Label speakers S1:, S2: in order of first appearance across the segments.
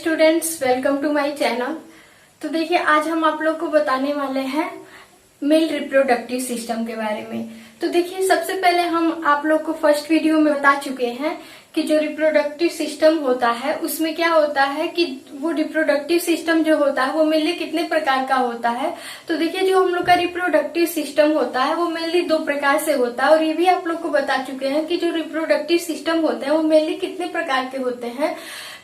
S1: Students, welcome to my channel. तो देखिए, आज हम आप लोग को बताने वाले हैं मेल रिप्रोडक्टिव सिस्टम के बारे में। तो देखिए, सबसे पहले हम आप लोग को फर्स्ट वीडियो में बता चुके हैं कि जो रिप्रोडक्टिव सिस्टम होता है उसमें क्या होता है कि वो रिप्रोडक्टिव सिस्टम जो होता है वो मेनली कितने प्रकार का होता है। तो देखिए, जो हम लोग का रिप्रोडक्टिव सिस्टम होता है वो मेनली दो प्रकार से होता है, और ये भी आप लोग को बता चुके हैं कि जो रिप्रोडक्टिव सिस्टम होते हैं वो मेनली कितने प्रकार के होते हैं।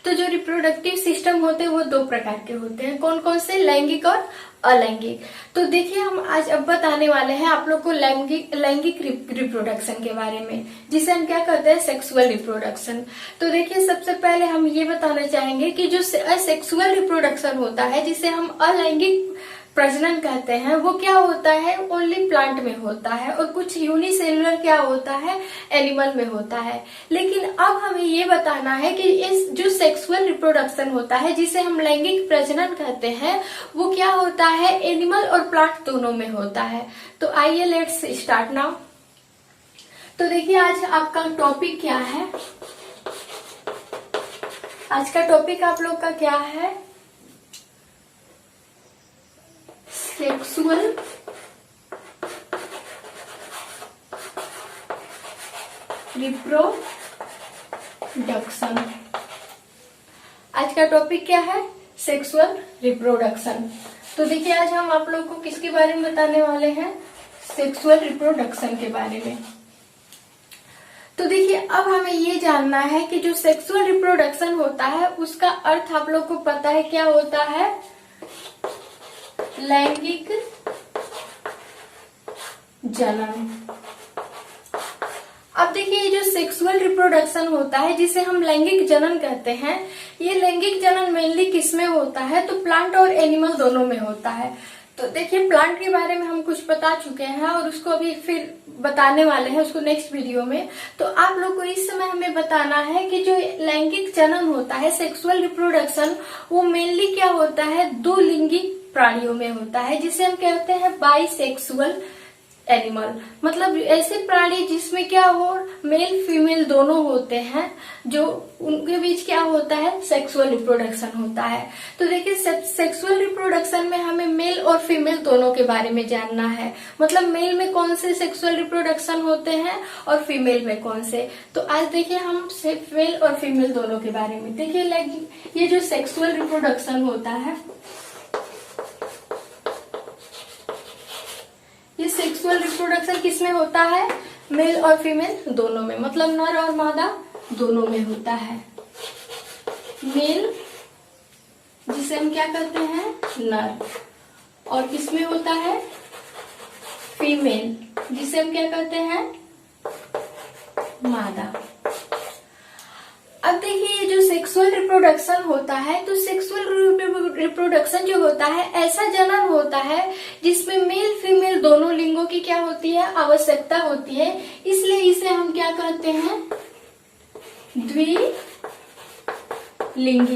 S1: तो जो रिप्रोडक्टिव सिस्टम होते हैं वो दो प्रकार के होते हैं। कौन कौन से? लैंगिक और अलैंगिक। तो देखिए, हम आज अब बताने वाले हैं आप लोग को लैंगिक रिप्रोडक्शन के बारे में, जिसे हम क्या कहते हैं, सेक्सुअल रिप्रोडक्शन। तो देखिए, सबसे पहले हम ये बताना चाहेंगे कि जो सेक्सुअल रिप्रोडक्शन होता है, जिसे हम अलैंगिक प्रजनन कहते हैं, वो क्या होता है, ओनली प्लांट में होता है, और कुछ यूनिसेलुलर क्या होता है, एनिमल में होता है। लेकिन अब हमें ये बताना है कि इस जो सेक्सुअल रिप्रोडक्शन होता है, जिसे हम लैंगिक प्रजनन कहते हैं, वो क्या होता है, एनिमल और प्लांट दोनों में होता है। तो आइए लेट्स स्टार्ट नाउ। तो देखिए, आज आपका टॉपिक क्या है, आज का टॉपिक आप लोग का क्या है, सेक्सुअल रिप्रोडक्शन। आज का टॉपिक क्या है, सेक्सुअल रिप्रोडक्शन। तो देखिए, आज हम आप लोगों को किसके बारे में बताने वाले हैं, सेक्सुअल रिप्रोडक्शन के बारे में। तो देखिए, अब हमें ये जानना है कि जो सेक्सुअल रिप्रोडक्शन होता है उसका अर्थ आप लोग को पता है क्या होता है, लैंगिक जनन। अब देखिए, ये जो सेक्सुअल रिप्रोडक्शन होता है, जिसे हम लैंगिक जनन कहते हैं, ये लैंगिक जनन मेनली किसमें होता है, तो प्लांट और एनिमल दोनों में होता है। तो देखिए, प्लांट के बारे में हम कुछ बता चुके हैं और उसको अभी फिर बताने वाले हैं उसको नेक्स्ट वीडियो में। तो आप लोग को इस समय हमें बताना है कि जो लैंगिक जनन होता है, सेक्सुअल रिप्रोडक्शन, वो मेनली क्या होता है, दो लिंगी प्राणियों में होता है, जिसे हम कहते हैं बाइसेक्सुअल एनिमल। मतलब ऐसे प्राणी जिसमें क्या हो, मेल फीमेल दोनों होते हैं, जो उनके बीच क्या होता है, सेक्सुअल रिप्रोडक्शन होता है। तो देखिए, सेक्सुअल रिप्रोडक्शन में हमें मेल और फीमेल दोनों के बारे में जानना है। मतलब मेल में कौन से सेक्सुअल रिप्रोडक्शन होते हैं और फीमेल में कौन से। तो आज देखिए, हम मेल और फीमेल दोनों के बारे में देखिए। ये जो सेक्सुअल रिप्रोडक्शन होता है, ये सेक्सुअल रिप्रोडक्शन किसमें होता है, मेल और फीमेल दोनों में, मतलब नर और मादा दोनों में होता है। मेल जिसे हम क्या कहते हैं, नर, और किसमें होता है, फीमेल जिसे हम क्या कहते हैं, मादा। अब देखिए, ये जो सेक्सुअल रिप्रोडक्शन होता है, तो सेक्सुअल रिप्रोडक्शन जो होता है, ऐसा जनन होता है जिसमें मेल फीमेल दोनों लिंगों की क्या होती है, आवश्यकता होती है। इसलिए इसे हम क्या कहते हैं, द्विलिंगी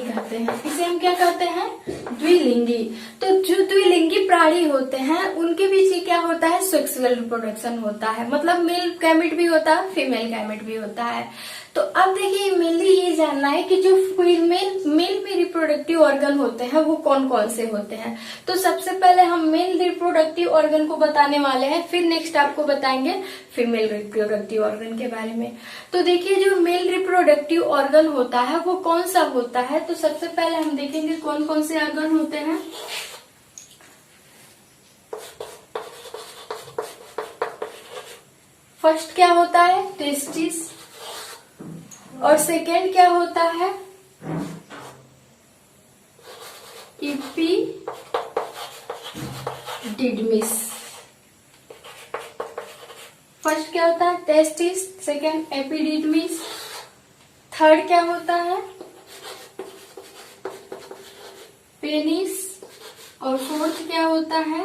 S1: कहते हैं। इसे हम क्या कहते हैं, द्विलिंगी। तो जो द्विलिंगी प्राणी होते हैं उनके बीच क्या होता है, सेक्सुअल रिप्रोडक्शन होता है। मतलब मेल गैमेट भी होता है, फीमेल गैमेट भी होता है। तो अब देखिए, मेनली ये जानना है कि जो मेल में रिप्रोडक्टिव ऑर्गन होते हैं वो कौन कौन से होते हैं। तो सबसे पहले हम मेल रिप्रोडक्टिव ऑर्गन को बताने वाले हैं, फिर नेक्स्ट आपको बताएंगे फीमेल रिप्रोडक्टिव ऑर्गन के बारे में। तो देखिए, जो मेल रिप्रोडक्टिव ऑर्गन होता है वो कौन सा होता है। तो सबसे पहले हम देखेंगे कौन कौन से ऑर्गन होते हैं। फर्स्ट क्या होता है, टेस्टिस, और सेकेंड क्या होता है, एपिडिडमिस। फर्स्ट क्या होता है, टेस्टिस, सेकेंड एपिडिडमिस, थर्ड क्या होता है, पेनिस, और फोर्थ क्या होता है,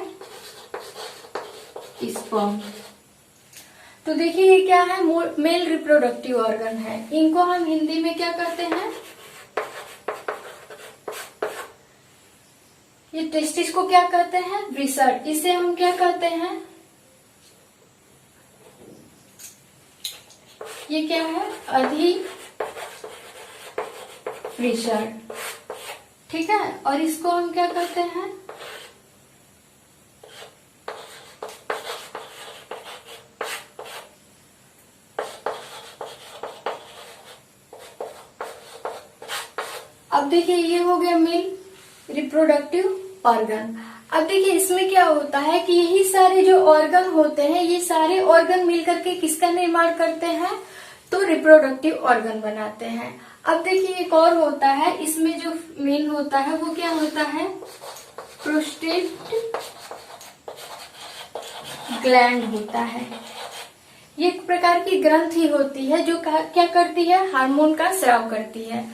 S1: स्पर्म। तो देखिए, ये क्या है, मेल रिप्रोडक्टिव ऑर्गन है। इनको हम हिंदी में क्या कहते हैं, ये टेस्टिस को क्या कहते हैं, वृषण। इसे हम क्या कहते हैं, ये क्या है, अधिवृषण। ठीक है। और इसको हम क्या करते हैं, अब देखिए ये हो गया मेल रिप्रोडक्टिव ऑर्गन। अब देखिए इसमें क्या होता है कि यही सारे जो ऑर्गन होते हैं, ये सारे ऑर्गन मिलकर के किसका निर्माण करते हैं, तो रिप्रोडक्टिव ऑर्गन बनाते हैं। अब देखिए एक और होता है, इसमें जो मेन होता है वो क्या होता है, प्रोस्टेट ग्लैंड होता है। ये एक प्रकार की ग्रंथि होती है जो क्या करती है, हार्मोन का स्राव करती है।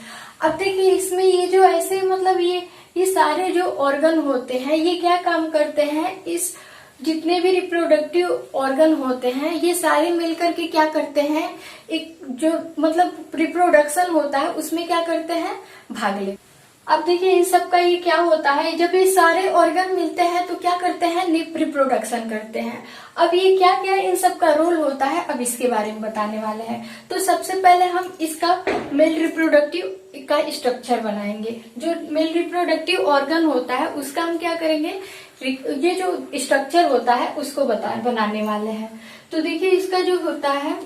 S1: अब देखिए इसमें ये जो ऐसे मतलब ये सारे जो ऑर्गन होते हैं ये क्या काम करते हैं, इस जितने भी रिप्रोडक्टिव ऑर्गन होते हैं ये सारे मिलकर के क्या करते हैं, एक जो मतलब रिप्रोडक्शन होता है उसमें क्या करते हैं, भाग ले। अब देखिए इन सब का ये क्या होता है, जब ये सारे ऑर्गन मिलते हैं तो क्या करते हैं, रिप्रोडक्शन करते हैं। अब ये क्या क्या इन सब का रोल होता है, अब इसके बारे में बताने वाले हैं। तो सबसे पहले हम इसका मेल रिप्रोडक्टिव का स्ट्रक्चर बनाएंगे। जो मेल रिप्रोडक्टिव ऑर्गन होता है उसका हम क्या करेंगे, ये जो स्ट्रक्चर होता है उसको बनाने वाले हैं। तो देखिए इसका जो होता है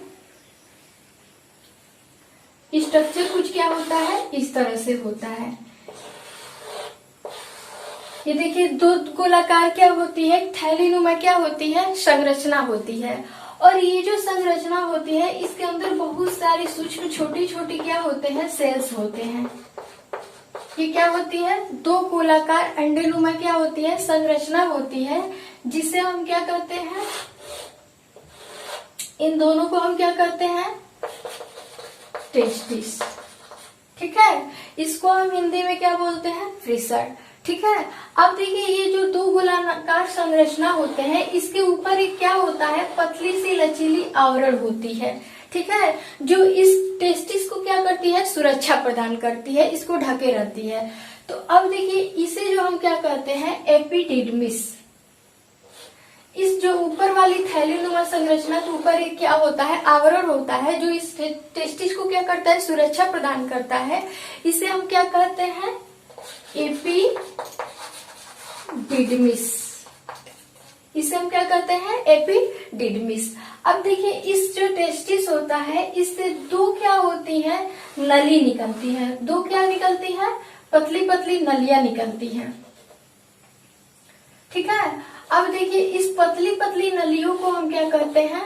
S1: स्ट्रक्चर कुछ क्या होता है, इस तरह से होता है। ये देखिए दो गोलाकार क्या होती है, थैलीनुमा क्या होती है, संरचना होती है। और ये जो संरचना होती है इसके अंदर बहुत सारी सूक्ष्म छोटी छोटी क्या होते हैं, सेल्स होते हैं। ये क्या होती है, दो गोलाकार अंडेनुमा क्या होती है, संरचना होती है, जिसे हम क्या कहते हैं, इन दोनों को हम क्या कहते हैं, टेस्टिस। ठीक है, इसको हम हिंदी में क्या बोलते हैं, फ्रिसर। ठीक है। अब देखिए ये जो दो गोलाकार संरचना होते हैं इसके ऊपर एक क्या होता है, पतली सी लचीली आवरण होती है। ठीक है, जो इस टेस्टिस को क्या करती है, सुरक्षा प्रदान करती है, इसको ढके रहती है। तो अब देखिए इसे जो हम क्या कहते हैं, एपिडिडमिस। इस जो ऊपर वाली थैलीनुमा संरचना के ऊपर एक क्या होता है, आवरण होता है, जो इस टेस्टिस को क्या करता है, सुरक्षा प्रदान करता है। इसे हम क्या कहते हैं, एपिडिडमिस। इसे हम क्या कहते हैं, एपिडिडमिस। अब देखिए इस जो टेस्टिस होता है इससे दो क्या होती है, नली निकलती है। दो क्या निकलती है, पतली पतली नलियां निकलती हैं। ठीक है। अब देखिए इस पतली पतली नलियों को हम क्या कहते हैं,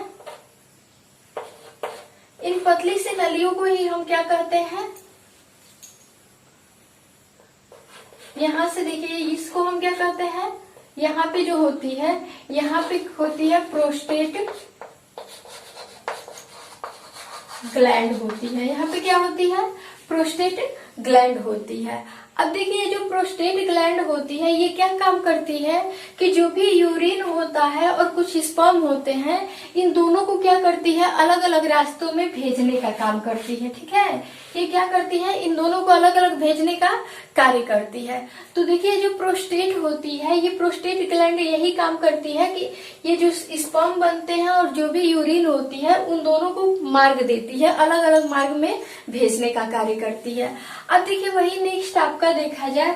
S1: इन पतली सी नलियों को ही हम क्या कहते हैं, यहाँ से देखिए इसको हम क्या कहते हैं, यहाँ पे जो होती है, यहाँ पे होती है प्रोस्टेट ग्लैंड होती है। यहाँ पे क्या होती है, प्रोस्टेट ग्लैंड होती है। अब देखिए जो प्रोस्टेट ग्लैंड होती है ये क्या काम करती है कि जो भी यूरिन होता है और कुछ स्पर्म होते हैं इन दोनों को क्या करती है, अलग अलग रास्तों में भेजने का काम करती है। ठीक है, ये क्या करती है, इन दोनों को अलग अलग भेजने का कार्य करती है। तो देखिए जो प्रोस्टेट होती है, ये प्रोस्टेट ग्लैंड यही काम करती है कि ये जो स्पर्म बनते हैं और जो भी यूरिन होती है उन दोनों को मार्ग देती है, अलग अलग मार्ग में भेजने का कार्य करती है। अब देखिए वही नेक्स्ट आपका देखा जाए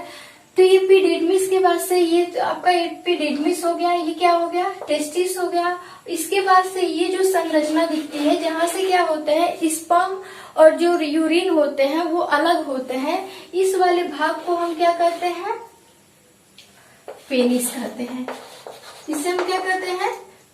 S1: तो ये एपिडिडमिस के बाद से ये तो आपका एपिडिडमिस हो गया, ये क्या हो गया, टेस्टिस हो गया। इसके बाद से ये जो संरचना दिखती है जहां से क्या होते हैं, स्पर्म और जो यूरिन होते हैं वो अलग होते हैं, इस वाले भाग को हम क्या कहते हैं, पेनिस कहते हैं। इसे हम क्या कहते हैं,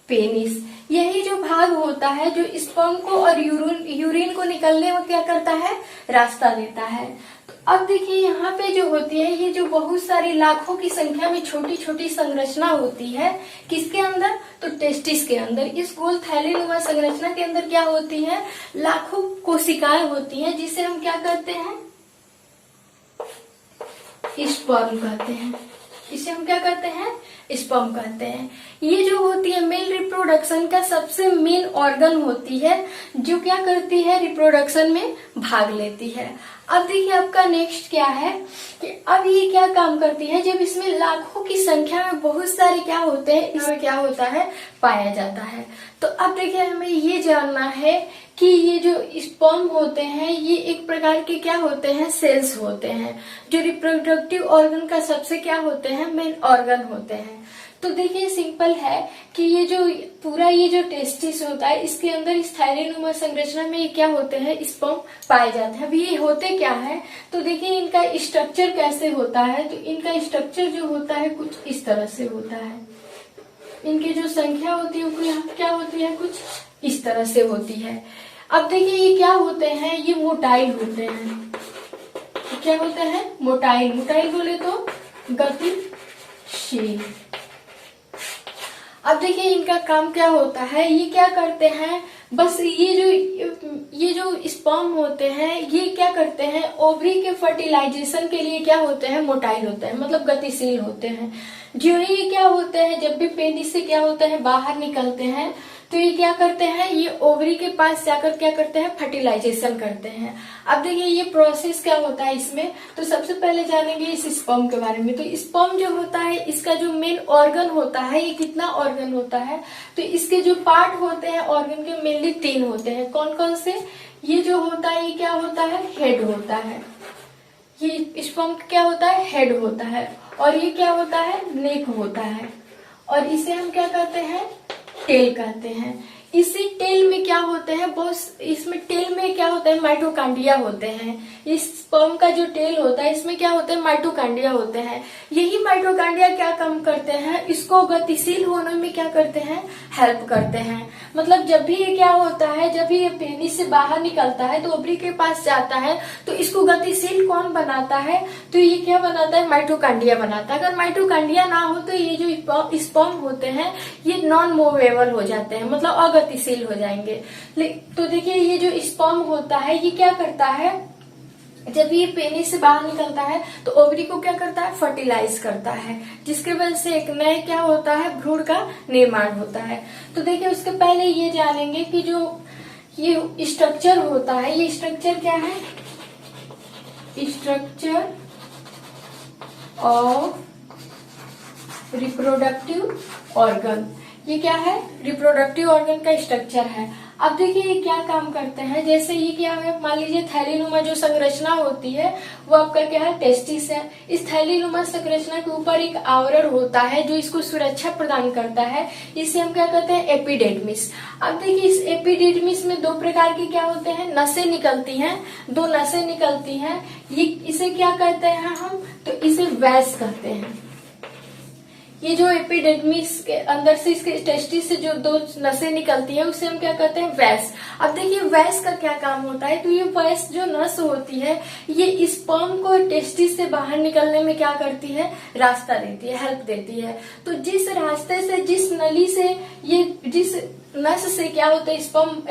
S1: पेनिस। यही जो भाग होता है जो स्पर्म को और यूरिन को निकलने में क्या करता है, रास्ता देता है। तो अब देखिए यहाँ पे जो होती है, ये जो बहुत सारी लाखों की संख्या में छोटी छोटी संरचना होती है, किसके अंदर, तो टेस्टिस के अंदर। इस गोल थैलीनुमा संरचना के अंदर क्या होती है, लाखों कोशिकाएं होती हैं, जिसे हम क्या कहते हैं, स्पर्म कहते हैं। इसे हम क्या कहते हैं, स्पर्म कहते हैं। ये जो होती है मेल रिप्रोडक्शन का सबसे मेन ऑर्गन होती है, जो क्या करती है, रिप्रोडक्शन में भाग लेती है। अब देखिए आपका नेक्स्ट क्या है कि अब ये क्या काम करती है, जब इसमें लाखों की संख्या में बहुत सारे क्या होते हैं, इसमें क्या होता है, पाया जाता है। तो अब देखिए हमें ये जानना है कि ये जो स्पर्म होते हैं ये एक प्रकार के क्या होते हैं, सेल्स होते हैं, जो रिप्रोडक्टिव ऑर्गन का सबसे क्या होते हैं, मेन ऑर्गन होते हैं। तो देखिए सिंपल है कि ये जो पूरा ये जो टेस्टिस होता है इसके अंदर इस थायराइनुमा संरचना में ये क्या होते हैं, स्पर्म पाए जाते हैं। अब ये होते क्या है, तो देखिए इनका स्ट्रक्चर कैसे होता है, तो इनका स्ट्रक्चर जो होता है कुछ इस तरह से होता है। इनकी जो संख्या होती है वो यहाँ क्या होती है, कुछ इस तरह से होती है। अब देखिए ये क्या होते हैं, ये मोटाइल होते हैं। क्या होते हैं, मोटाइल। मोटाइल बोले तो गतिशील। अब देखिए इनका काम क्या होता है, ये क्या करते हैं, बस ये जो स्पर्म होते हैं ये क्या करते हैं, ओवरी के फर्टिलाइजेशन के लिए क्या होते हैं, मोटाइल होते हैं, मतलब गतिशील होते हैं। जो ये क्या होते हैं, जब भी पेनिस से क्या होते हैं, बाहर निकलते हैं, तो ये क्या करते हैं, ये ओवरी के पास जाकर क्या करते हैं, फर्टिलाइजेशन करते हैं। अब देखिए ये प्रोसेस क्या होता है इसमें, तो सबसे पहले जानेंगे इस स्पर्म के बारे में। तो स्पर्म जो होता है इसका जो मेन ऑर्गन होता है, ये कितना ऑर्गन होता है, तो इसके जो पार्ट होते हैं ऑर्गन के मेनली 3 होते हैं। कौन कौन से, ये जो होता है ये क्या होता है, हेड होता है। ये स्पर्म क्या होता है, हेड होता है। और ये क्या होता है, नेक होता है। और इसे हम क्या कहते हैं, टेल कहते हैं। इसी टेल में क्या होते हैं, बहुत इसमें टेल में क्या होता है, माइटोकांड्रिया होते हैं। इस स्पर्म का जो टेल होता है इसमें क्या होते हैं, माइटोकांड्रिया होते हैं। यही माइटोकांड्रिया क्या काम करते हैं, इसको गतिशील होने में क्या करते हैं, हेल्प करते हैं। मतलब जब भी ये क्या होता है, जब भी ये पेनिस से बाहर निकलता है तो ओवरी के पास जाता है, तो इसको गतिशील कौन बनाता है, तो ये क्या बनाता है, माइटोकांड्रिया बनाता है। अगर माइटोकांड्रिया ना हो तो ये जो स्पर्म होते हैं ये नॉन मूवेबल हो जाते हैं, मतलब अगतिशील हो जाएंगे। तो देखिए ये जो स्पर्म होता है ये क्या करता है, जब ये पेनिस से बाहर निकलता है तो ओवरी को क्या करता है, फर्टिलाइज करता है, जिसके वजह से एक नए क्या होता है, भ्रूण का निर्माण होता है। तो देखिए उसके पहले ये जानेंगे कि जो ये स्ट्रक्चर होता है, ये स्ट्रक्चर क्या है, स्ट्रक्चर ऑफ रिप्रोडक्टिव ऑर्गन। ये क्या है, रिप्रोडक्टिव ऑर्गन का स्ट्रक्चर है। अब देखिए ये क्या काम करते हैं, जैसे ये क्या है, मान लीजिए थैलीनुमा जो संरचना होती है वो आपका क्या है, टेस्टिस है। इस थैलीनुमा संरचना के ऊपर एक आवरण होता है जो इसको सुरक्षा प्रदान करता है, इसे हम क्या कहते हैं, एपिडेर्मिस। अब देखिए इस एपिडेर्मिस में 2 प्रकार की क्या होते हैं, नसें निकलती हैं, 2 नसें निकलती हैं। ये इसे क्या कहते हैं हम, तो इसे वैस कहते हैं। ये जो एपिडेर्मिस के अंदर से इसके टेस्टिस से जो 2 नसें निकलती है उसे हम क्या कहते हैं, वैस। अब देखिए वैस का क्या काम होता है, तो ये वैस जो नस होती है ये स्पर्म को टेस्टिस से बाहर निकलने में क्या करती है, रास्ता देती है, हेल्प देती है। तो जिस रास्ते से, जिस नली से ये, जिस नस से क्या होता है स्पर्म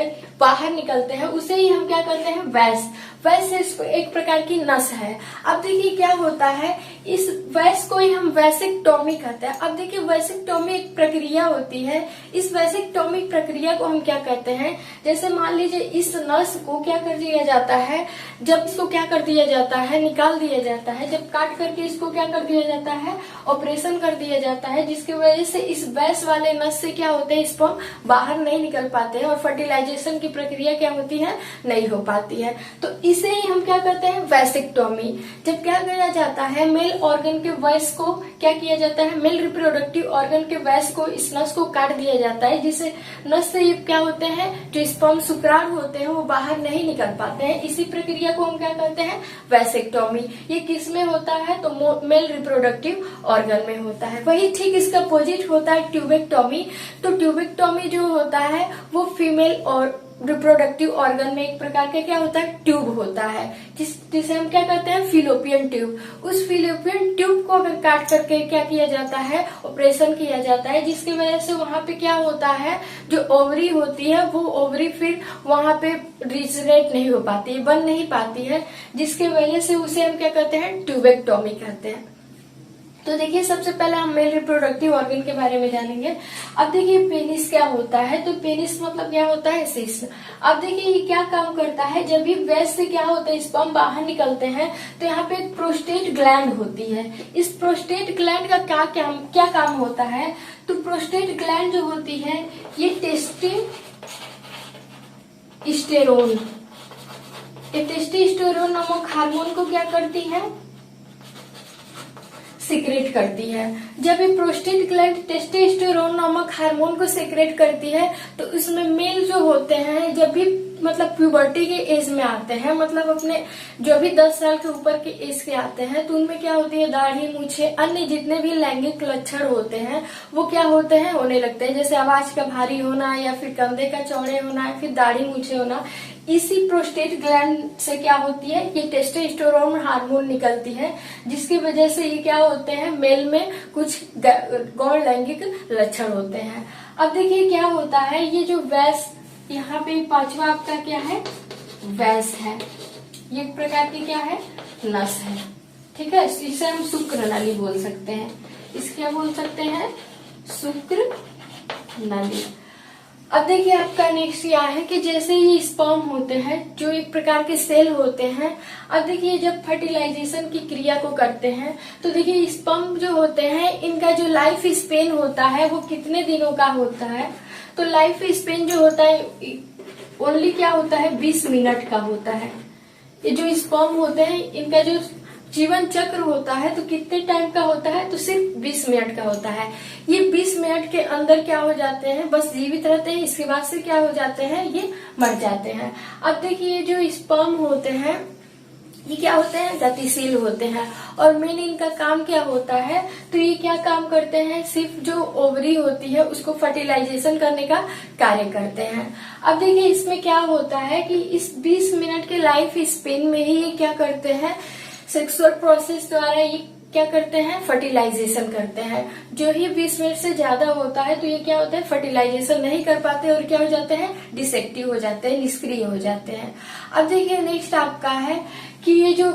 S1: बाहर निकलते हैं उसे ही हम क्या करते हैं, वैस। वैस एक प्रकार की नस है। अब देखिए क्या होता है, इस वैस को ही हम वैसेक्टोमी कहते हैं। अब देखिए वैसेक्टोमी एक प्रक्रिया होती है, इस वैसेक्टोमी प्रक्रिया को हम क्या कहते हैं, जैसे मान लीजिए इस नस को क्या कर दिया जाता है, जब इसको क्या कर दिया जाता है, निकाल दिया जाता है, जब काट करके इसको क्या कर दिया जाता है, ऑपरेशन कर दिया जाता है, जिसकी वजह से इस वैस वाले नस से क्या होते हैं, स्पर्म बाहर नहीं निकल पाते हैं और फर्टिलाइजेशन की प्रक्रिया क्या होती है, नहीं हो पाती है। तो इसे ही हम क्या करते हैं, वैसेक्टोमी। जब क्या किया जाता है, मेल ऑर्गन के वैस को क्या किया जाता है, मेल रिप्रोडक्टिव ऑर्गन के वैस को, इस नस को काट दिया जाता है, जिससे नस से ये क्या होते हैं, जो स्पर्म शुक्राणु होते हैं वो बाहर नहीं निकल पाते हैं। इसी प्रक्रिया को हम क्या कहते हैं, वैसेक्टोमी। ये किस में होता है, तो मेल रिप्रोडक्टिव ऑर्गन में होता है। वही ठीक इसका अपोजिट होता है ट्यूबेक्टोमी। तो ट्यूबेक्टोमी जो होता है वो फीमेल और रिप्रोडक्टिव ऑर्गन में एक प्रकार का क्या होता है, ट्यूब होता है, जिसे हम क्या कहते हैं, फिलोपियन ट्यूब। उस फिलोपियन ट्यूब को अगर काट करके क्या किया जाता है, ऑपरेशन किया जाता है, जिसकी वजह से वहां पे क्या होता है, जो ओवरी होती है वो ओवरी फिर वहां पे रिजनेट नहीं हो पाती है, बन नहीं पाती है, जिसकी वजह से उसे हम क्या कहते हैं, ट्यूबेक्टोमी कहते हैं। तो देखिए सबसे पहले हम मेल रिप्रोडक्टिव ऑर्गन के बारे में जानेंगे। अब देखिए पेनिस क्या होता है, तो पेनिस मतलब क्या होता है, शिश्न। अब देखिए ये क्या काम करता है, जब भी वैस से क्या होता है स्पर्म बाहर निकलते हैं तो यहाँ पे एक प्रोस्टेट ग्लैंड होती है। इस प्रोस्टेट ग्लैंड का क्या काम होता है, तो प्रोस्टेट ग्लैंड जो होती है ये टेस्टोस्टेरोन नामक हार्मोन को क्या करती है, सीक्रेट करती है। जब ये प्रोस्टेट ग्लैंड टेस्टोस्टेरोन नामक हार्मोन को सीक्रेट करती है तो उसमें मेल जो होते हैं जब भी मतलब प्यूबर्टी के एज में आते हैं, मतलब अपने जो भी 10 साल के ऊपर के एज के आते हैं, तो उनमें क्या होती है दाढ़ी मूछे अन्य जितने भी लैंगिक लक्षण होते हैं वो क्या होते हैं होने लगते हैं, जैसे आवाज का भारी होना या फिर कंधे का चौड़े होना या फिर दाढ़ी मूछे होना। इसी प्रोस्टेट ग्लैंड से क्या होती है ये टेस्टोस्टेरोन हार्मोन निकलती है, जिसकी वजह से ये क्या होते हैं मेल में कुछ गौण लैंगिक लक्षण होते हैं। अब देखिए क्या होता है, ये जो वैस यहाँ पे पांचवा आपका क्या है, वैस है, ये एक प्रकार की क्या है नस है, ठीक है। इसे हम शुक्र नली बोल सकते हैं, इसे क्या बोल सकते हैं, शुक्र नली। अब देखिए आपका नेक्स्ट क्या है कि जैसे ये स्पर्म होते हैं जो एक प्रकार के सेल होते हैं। अब देखिए जब फर्टिलाइजेशन की क्रिया को करते हैं तो देखिए स्पर्म जो होते हैं इनका जो लाइफ स्पेन होता है वो कितने दिनों का होता है, तो लाइफ स्पेन जो होता है ओनली क्या होता है 20 मिनट का होता है। ये जो स्पर्म होते हैं इनका जो जीवन चक्र होता है तो कितने टाइम का होता है, तो सिर्फ 20 मिनट का होता है। ये 20 मिनट के अंदर क्या हो जाते हैं, बस जीवित रहते हैं, इसके बाद से क्या हो जाते हैं ये मर जाते हैं। अब देखिए ये जो स्पर्म होते हैं ये क्या होते हैं गतिशील होते हैं, और मेन इनका काम क्या होता है, तो ये क्या काम करते हैं, सिर्फ जो ओवरी होती है उसको फर्टिलाइजेशन करने का कार्य करते हैं। अब देखिए इसमें क्या होता है कि इस 20 मिनट के लाइफ स्पेन में ही ये क्या करते हैं सेक्सुअल प्रोसेस द्वारा ये क्या करते हैं फर्टिलाइजेशन करते हैं। जो ही 20 मिनट से ज्यादा होता है तो ये क्या होता है फर्टिलाइजेशन नहीं कर पाते और क्या हो जाते हैं डिसेक्टिव हो जाते हैं, निष्क्रिय हो जाते हैं। अब देखिए नेक्स्ट आपका है कि ये जो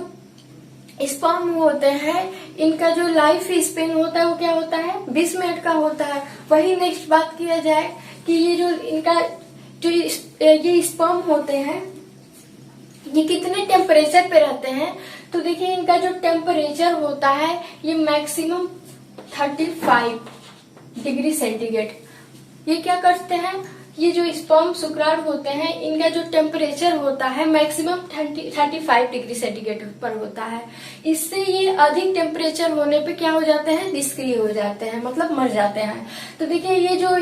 S1: स्पर्म होते हैं इनका जो लाइफ स्पेन होता है वो क्या होता है 20 मिनट का होता है। वही नेक्स्ट बात किया जाए कि ये जो इनका जो ये स्पर्म होते हैं ये कितने टेम्परेचर पे रहते हैं, तो देखिए इनका जो टेम्परेचर होता है ये मैक्सिमम 35 डिग्री सेंटीग्रेड। ये क्या करते हैं, ये जो स्पर्म शुक्राणु होते हैं इनका जो टेम्परेचर होता है मैक्सिमम 35 डिग्री सेंटीग्रेड पर होता है। इससे ये अधिक टेम्परेचर होने पे क्या हो जाते हैं निष्क्रिय हो जाते हैं, मतलब मर जाते हैं। तो देखिए ये जो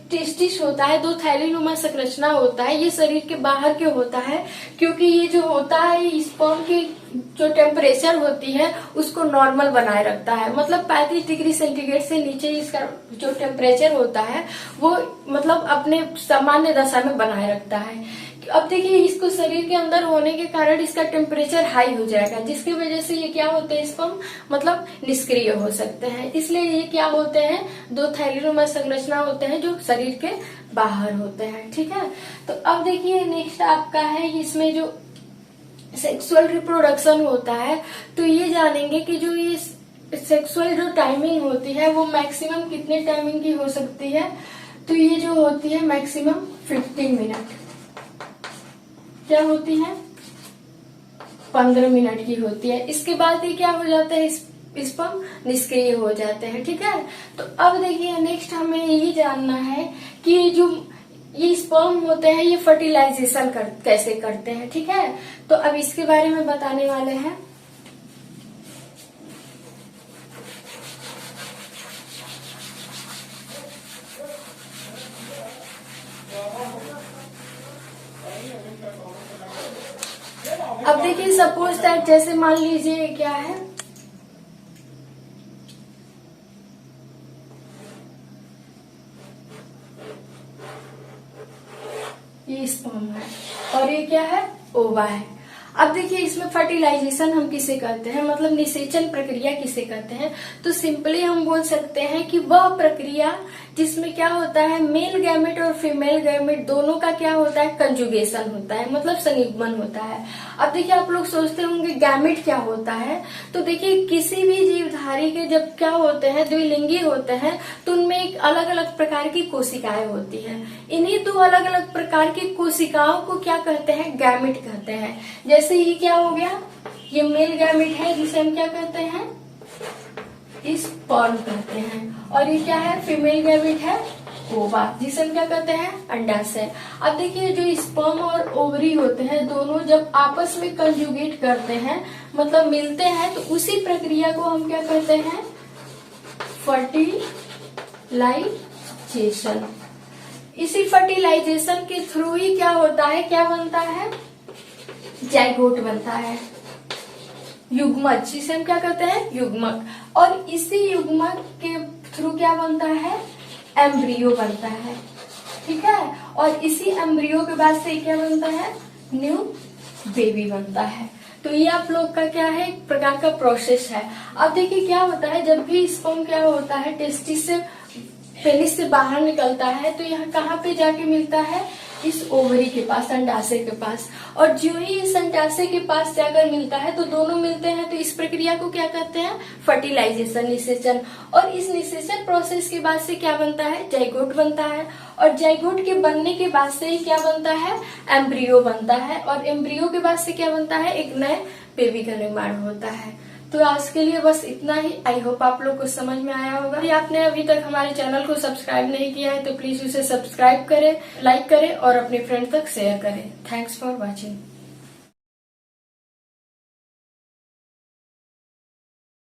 S1: टेस्टिस होता है दो थैलीनुमा संरचना होता है, ये शरीर के बाहर के होता है, क्योंकि ये जो होता है स्पर्म की जो टेम्परेचर होती है उसको नॉर्मल बनाए रखता है, मतलब 35 डिग्री सेंटीग्रेड से नीचे इसका जो टेम्परेचर होता है वो मतलब अपने सामान्य दशा में बनाए रखता है। अब देखिए इसको शरीर के अंदर होने के कारण इसका टेम्परेचर हाई हो जाएगा, जिसकी वजह से ये क्या होते हैं स्पर्म मतलब निष्क्रिय हो सकते हैं। इसलिए ये क्या होते हैं दो थैलीनुमा संरचना होते हैं जो शरीर के बाहर होते हैं, ठीक है। तो अब देखिए नेक्स्ट आपका है इसमें जो सेक्सुअल रिप्रोडक्शन होता है, तो ये जानेंगे कि जो ये सेक्सुअल जो टाइमिंग होती है वो मैक्सिमम कितने टाइमिंग की हो सकती है, तो ये जो होती है मैक्सिमम 15 मिनट। क्या होती है 15 मिनट की होती है। इसके बाद ये क्या हो जाता है स्पर्म निष्क्रिय हो जाते हैं, ठीक है। तो अब देखिए नेक्स्ट हमें ये जानना है कि जो ये स्पर्म होते हैं ये फर्टिलाइजेशन कैसे करते हैं, ठीक है। तो अब इसके बारे में बताने वाले हैं। अब देखिए सपोज दैट जैसे मान लीजिए क्या है ये स्पर्म है और ये क्या है ओवा है। अब देखिए इसमें फर्टिलाइजेशन हम किसे कहते हैं, मतलब निषेचन प्रक्रिया किसे कहते हैं। तो सिंपली हम बोल सकते हैं कि वह प्रक्रिया जिसमें क्या होता है, मेल गैमेट और फीमेल गैमेट दोनों का क्या होता है, कंजुगेशन होता है, मतलब संयुग्मन होता है। अब देखिए आप लोग सोचते होंगे गैमेट क्या होता है। तो देखिए किसी भी जीवधारी के जब क्या होते हैं, द्विलिंगी होते हैं, तो उनमें एक अलग अलग प्रकार की कोशिकाएं होती हैं। इन्हीं दो अलग अलग प्रकार की कोशिकाओं को क्या कहते हैं, गैमेट कहते हैं। जैसे ये क्या हो गया, ये मेल गैमेट है जिसे हम क्या कहते हैं, स्पर्म कहते हैं। और ये क्या है, फीमेल गैमेट है, ओवा, जिसे हम क्या कहते हैं, अंडाशय। अब देखिए जो स्पर्म और ओवरी होते हैं दोनों जब आपस में कंजुगेट करते हैं, मतलब मिलते हैं, तो उसी प्रक्रिया को हम क्या कहते हैं, फर्टिलाइजेशन। इसी फर्टिलाइजेशन के थ्रू ही क्या होता है, क्या बनता है, जाइगोट बनता है, युग्मक, जिसे हम क्या कहते हैं, युग्मक। और इसी युग्मक के थ्रू क्या बनता है, एम्ब्रियो बनता है, ठीक है। और इसी एम्ब्रियो के बाद से क्या बनता है, न्यू बेबी बनता है। तो ये आप लोग का क्या है, एक प्रकार का प्रोसेस है। अब देखिए क्या होता है, जब भी स्पर्म क्या होता है, टेस्टिस से, पेनिस से बाहर निकलता है, तो यहाँ कहाँ पे जाके मिलता है, इस ओवरी के पास, अंडाशय के पास। और जो ही इस अंडाशय के पास जाकर मिलता है तो दोनों मिलते हैं, तो इस प्रक्रिया को क्या कहते हैं, फर्टिलाइजेशन, निषेचन। और इस निषेचन प्रोसेस के बाद से क्या बनता है, जाइगोट बनता है। और जाइगोट के बनने के बाद से ही क्या बनता है, एम्ब्रियो बनता है। और एम्ब्रियो के बाद से क्या बनता है, एक नए बेबी का निर्माण होता है। तो आज के लिए बस इतना ही। आई होप आप लोग को समझ में आया होगा। यदि आपने अभी तक हमारे चैनल को सब्सक्राइब नहीं किया है तो प्लीज उसे सब्सक्राइब करें, लाइक करें और अपने फ्रेंड तक शेयर करें। Thanks for watching.